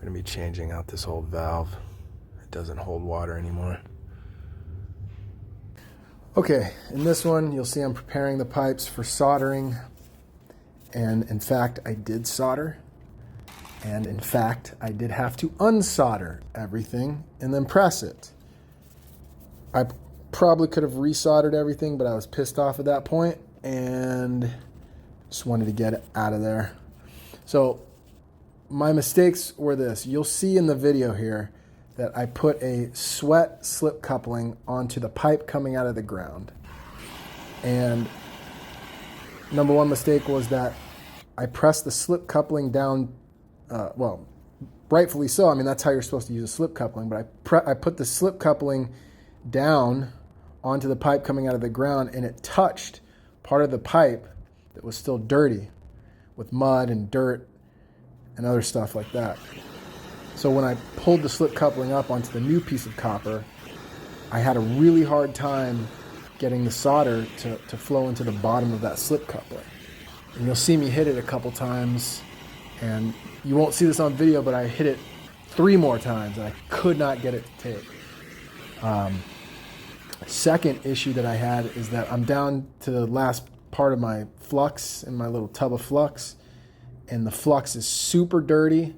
We're going to be changing out this old valve. It doesn't hold water anymore. Okay, in this one, you'll see I'm preparing the pipes for soldering. And in fact, I did solder. And in fact, I did have to unsolder everything and then press it. I probably could have resoldered everything, but I was pissed off at that point and just wanted to get it out of there. So my mistakes were this. You'll see in the video here that I put a sweat slip coupling onto the pipe coming out of the ground. And number one mistake was that I pressed the slip coupling down, well, rightfully so. I mean, that's how you're supposed to use a slip coupling, but I put the slip coupling down onto the pipe coming out of the ground, and it touched part of the pipe that was still dirty with mud and dirt and other stuff like that. So when I pulled the slip coupling up onto the new piece of copper, I had a really hard time getting the solder to flow into the bottom of that slip coupling. And you'll see me hit it a couple times, and you won't see this on video, but I hit it 3 more times and I could not get it to take. Second issue that I had is that I'm down to the last part of my flux in my little tub of flux, and the flux is super dirty.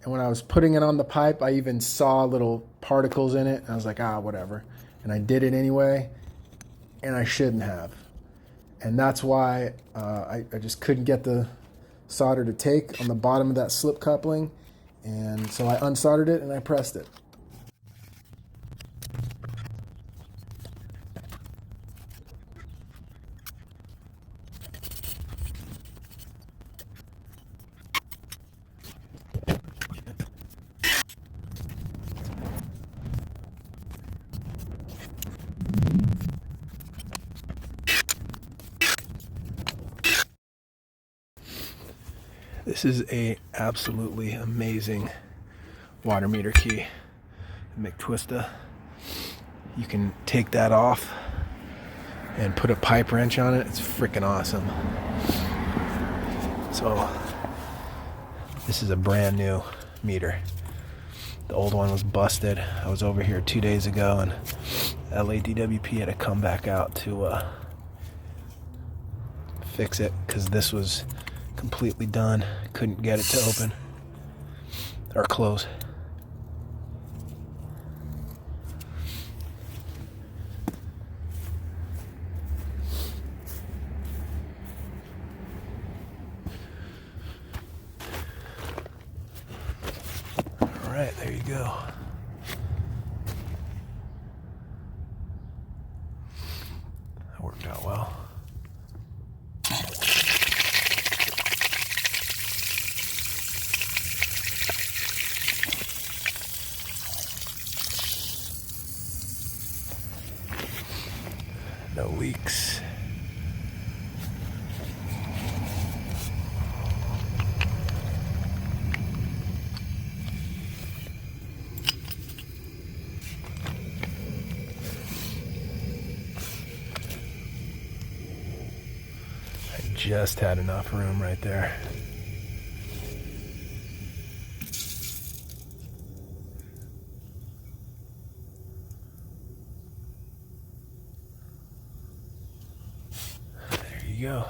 And when I was putting it on the pipe, I even saw little particles in it. And I was like, whatever. And I did it anyway, and I shouldn't have. And that's why I just couldn't get the solder to take on the bottom of that slip coupling. And so I unsoldered it and I pressed it. This is a absolutely amazing water meter key, McTwista. You can take that off and put a pipe wrench on it. It's freaking awesome. So this is a brand new meter. The old one was busted. I was over here 2 days ago, and LADWP had to come back out to fix it because this was completely done. Couldn't get it to open or close. All right, there you go. That worked out well. No leaks. I just had enough room right there. There you go.